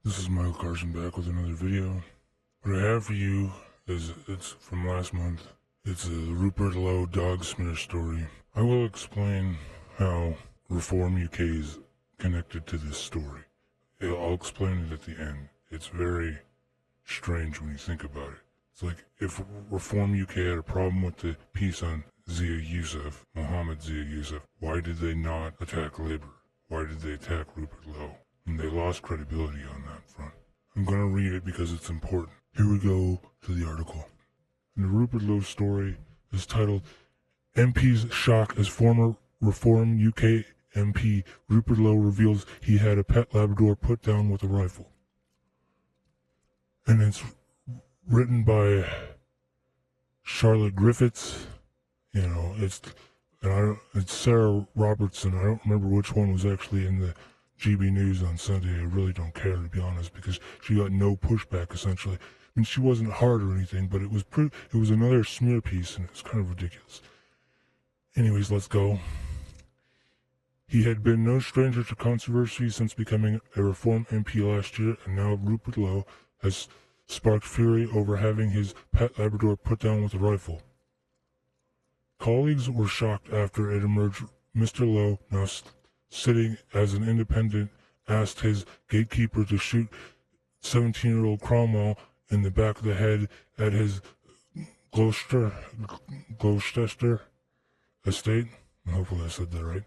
This is Michael Carson back with another video. What I have for you it's from last month. It's a Rupert Lowe dog smear story. I will explain how ReformUK is connected to this story. I'll explain it at the end. It's very strange when you think about it. It's like if ReformUK had a problem with the piece on Zia Yusuf, Zia Yusuf, why did they not attack Labour? Why did they attack Rupert Lowe? And they lost credibility on that front. I'm going to read it because it's important. Here we go to the article. And the Rupert Lowe story is titled, MP's Shock as Former ReformUK MP Rupert Lowe Reveals He Had a Pet Labrador Put Down with a Rifle. And it's written by Charlotte Griffiths. It's Sarah Robertson. I don't remember which one was actually in the GB News on Sunday. I really don't care, to be honest, because she got no pushback, essentially. I mean, she wasn't hard or anything, but it was another smear piece, and it's kind of ridiculous. Anyways, let's go. He had been no stranger to controversy since becoming a Reform MP last year, and now Rupert Lowe has sparked fury over having his pet Labrador put down with a rifle. Colleagues were shocked after it emerged Mr. Lowe, now sitting as an independent, asked his gatekeeper to shoot 17-year-old Cromwell in the back of the head at his Gloucester estate. Hopefully I said that right.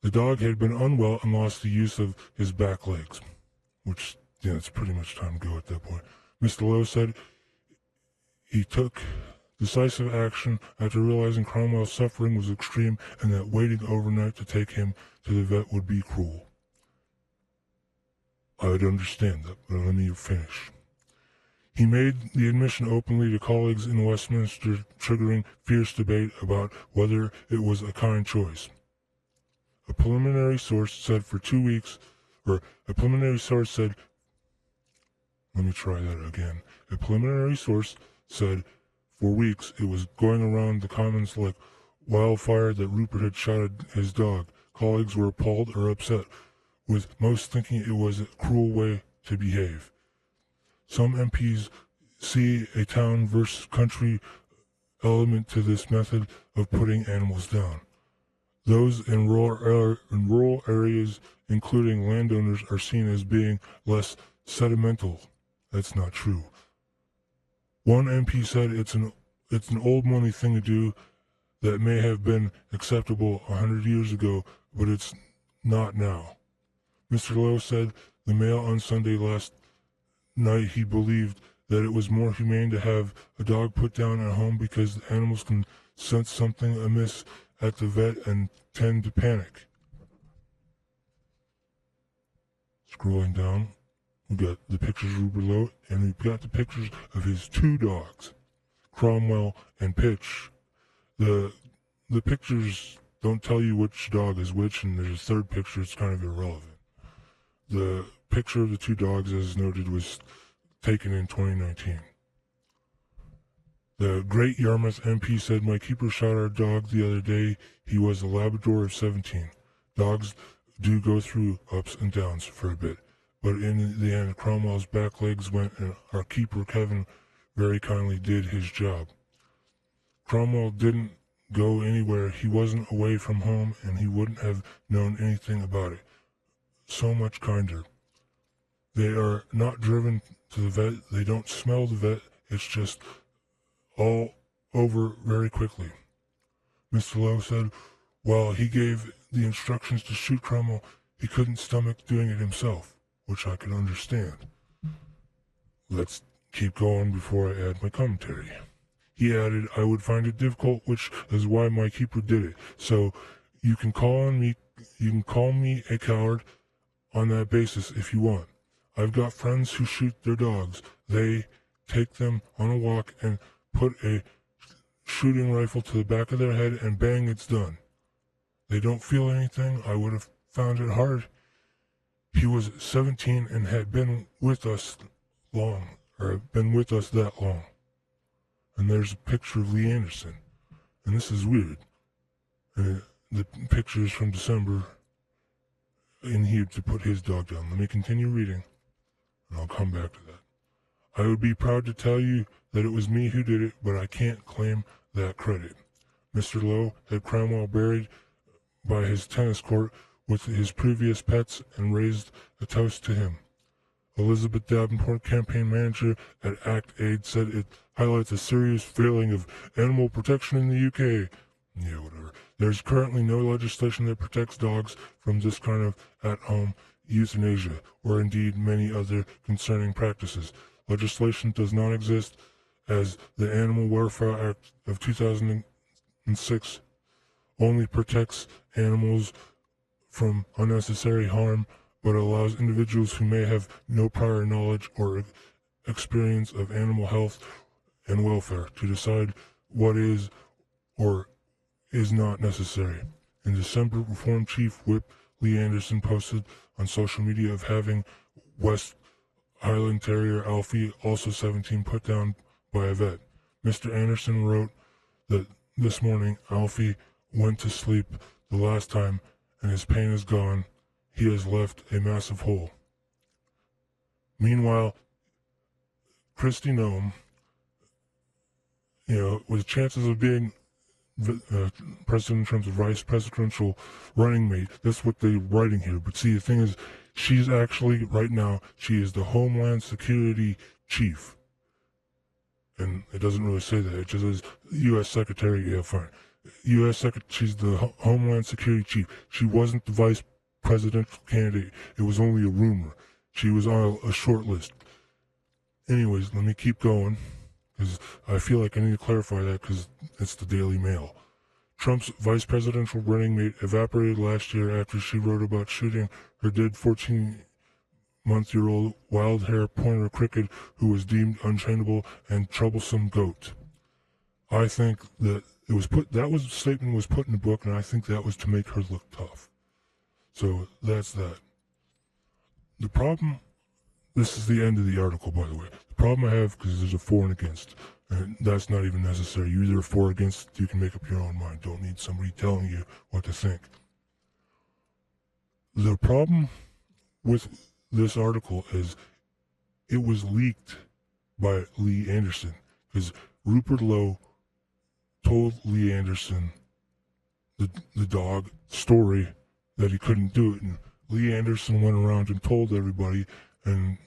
The dog had been unwell and lost the use of his back legs, which, it's pretty much time to go at that point. Mr. Lowe said he took decisive action after realizing Cromwell's suffering was extreme and that waiting overnight to take him to the vet would be cruel. I'd understand that, but let me finish. He made the admission openly to colleagues in Westminster, triggering fierce debate about whether it was a kind choice. A preliminary source said, for weeks, it was going around the Commons like wildfire that Rupert had shot at his dog. Colleagues were appalled or upset, with most thinking it was a cruel way to behave. Some MPs see a town versus country element to this method of putting animals down. Those in rural areas, including landowners, are seen as being less sentimental. That's not true. One MP said it's an old money thing to do that may have been acceptable 100 years ago, but it's not now. Mr. Lowe said the Mail on Sunday last night he believed that it was more humane to have a dog put down at home because the animals can sense something amiss at the vet and tend to panic. Scrolling down, we got the pictures of Rupert Lowe, and we've got the pictures of his two dogs, Cromwell and Pitch. The pictures don't tell you which dog is which, and there's a third picture. It's kind of irrelevant. The picture of the two dogs, as noted, was taken in 2019. The Great Yarmouth MP said, my keeper shot our dog the other day. He was a Labrador of 17. Dogs do go through ups and downs for a bit. But in the end, Cromwell's back legs went, and our keeper, Kevin, very kindly did his job. Cromwell didn't go anywhere. He wasn't away from home, and he wouldn't have known anything about it. So much kinder. They are not driven to the vet. They don't smell the vet. It's just all over very quickly. Mr. Lowe said, while he gave the instructions to shoot Cromwell, he couldn't stomach doing it himself, which I can understand. Let's keep going before I add my commentary. He added, I would find it difficult, which is why my keeper did it. So you can call me a coward on that basis if you want. I've got friends who shoot their dogs. They take them on a walk and put a shooting rifle to the back of their head and bang, it's done. They don't feel anything. I would have found it hard. He was 17 and had been with us that long. And there's a picture of Lee Anderson. And this is weird. The picture is from December, and he had to put his dog down. Let me continue reading. and I'll come back to that. I would be proud to tell you that it was me who did it, but I can't claim that credit. Mr. Lowe had Cromwell buried by his tennis court with his previous pets and raised a toast to him. Elizabeth Davenport, campaign manager at Act Aid, said it highlights a serious failing of animal protection in the UK. Yeah, whatever. There's currently no legislation that protects dogs from this kind of at-home euthanasia, or indeed many other concerning practices. Legislation does not exist, as the Animal Welfare Act of 2006 only protects animals from unnecessary harm, but allows individuals who may have no prior knowledge or experience of animal health and welfare to decide what is or is not necessary. In December, Reform Chief Whip Lee Anderson posted on social media of having West Highland Terrier Alfie, also 17, put down by a vet. Mr. Anderson wrote that this morning Alfie went to sleep the last time and his pain is gone. He has left a massive hole. Meanwhile, Kristi Noem, with chances of being president in terms of vice presidential running mate, that's what they're writing here. But see, the thing is, she's actually, right now, she is the Homeland Security Chief. And it doesn't really say that. It just says U.S. Secretary, yeah, fine. She's the Homeland Security Chief. She wasn't the vice presidential candidate. It was only a rumor. She was on a short list. Anyways, let me keep going, because I feel like I need to clarify that, because it's the Daily Mail. Trump's vice presidential running mate evaporated last year after she wrote about shooting her dead 14-month-old wild-hair pointer cricket who was deemed untrainable and troublesome goat. I think that a statement was put in the book, and I think that was to make her look tough. So that's that. The problem, this is the end of the article, by the way. The problem I have, because there's a for and against, and that's not even necessary. You either for or against, you can make up your own mind. Don't need somebody telling you what to think. The problem with this article is it was leaked by Lee Anderson, because Rupert Lowe told Lee Anderson, the dog, story that he couldn't do it, and Lee Anderson went around and told everybody, and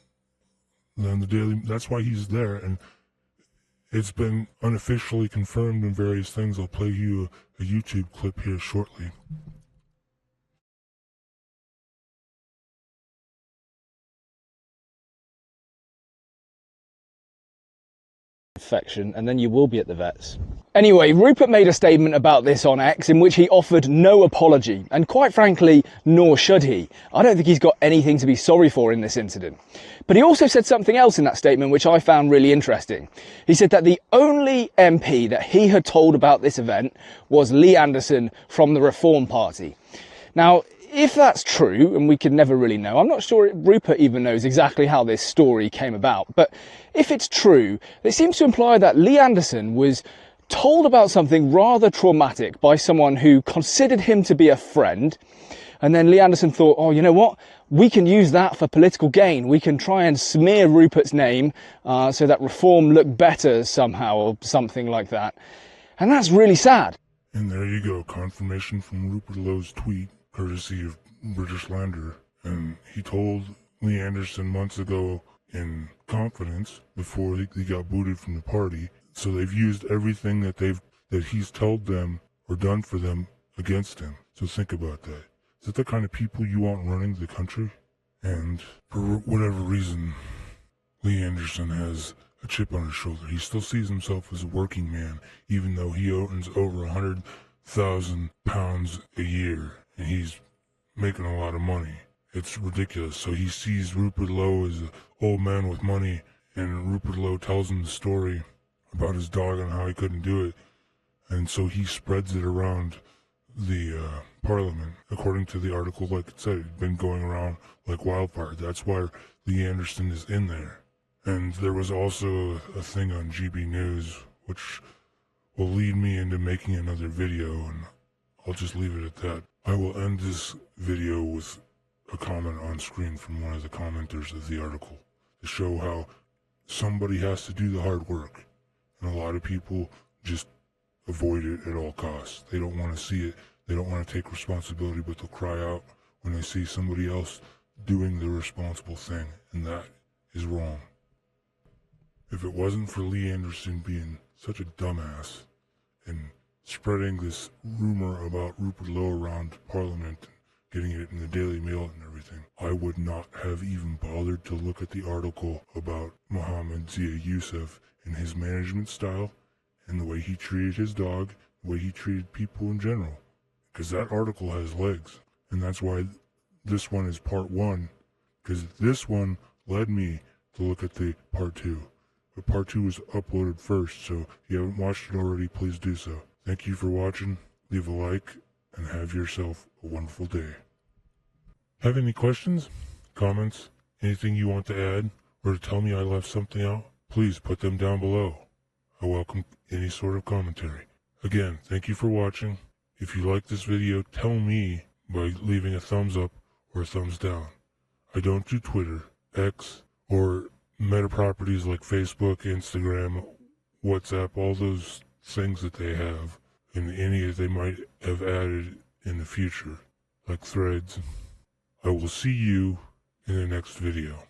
then that's why he's there, and it's been unofficially confirmed in various things. I'll play you a YouTube clip here shortly. Infection, and then you will be at the vets. Anyway, Rupert made a statement about this on X in which he offered no apology, and quite frankly, nor should he. I don't think he's got anything to be sorry for in this incident. But he also said something else in that statement which I found really interesting. He said that the only MP that he had told about this event was Lee Anderson from the Reform Party. Now, if that's true, and we could never really know, I'm not sure Rupert even knows exactly how this story came about, but if it's true, it seems to imply that Lee Anderson was told about something rather traumatic by someone who considered him to be a friend, and then Lee Anderson thought, oh, you know what, we can use that for political gain. We can try and smear Rupert's name so that Reform look better somehow, or something like that. And that's really sad. And there you go, confirmation from Rupert Lowe's tweet, courtesy of British Lander. And he told Lee Anderson months ago in confidence before he got booted from the party. So they've used everything that he's told them or done for them against him. So think about that. Is that the kind of people you want running the country? And for whatever reason, Lee Anderson has a chip on his shoulder. He still sees himself as a working man, even though he earns over £100,000 a year, and he's making a lot of money. It's ridiculous. So he sees Rupert Lowe as an old man with money, and Rupert Lowe tells him the story about his dog and how he couldn't do it, and so he spreads it around the parliament. According to the article, like it said, it's been going around like wildfire. That's why Lee Anderson is in there. And there was also a thing on GB News, which will lead me into making another video, and I'll just leave it at that. I will end this video with a comment on screen from one of the commenters of the article. to show how somebody has to do the hard work. And a lot of people just avoid it at all costs. They don't want to see it. They don't want to take responsibility, but they'll cry out when they see somebody else doing the responsible thing, and that is wrong. If it wasn't for Lee Anderson being such a dumbass and spreading this rumor about Rupert Lowe around Parliament, getting it in the Daily Mail and everything, I would not have even bothered to look at the article about Mohammed Zia Yusuf and his management style and the way he treated his dog, the way he treated people in general. Because that article has legs. And that's why this one is part one. Because this one led me to look at the part two. But part two was uploaded first, so if you haven't watched it already, please do so. Thank you for watching. Leave a like and have yourself a wonderful day. Have any questions, comments, anything you want to add, or to tell me I left something out? Please put them down below. I welcome any sort of commentary. Again, thank you for watching. If you like this video, tell me by leaving a thumbs up or a thumbs down. I don't do Twitter, X, or meta properties like Facebook, Instagram, WhatsApp, all those things that they have, and any that they might have added in the future, like Threads. I will see you in the next video.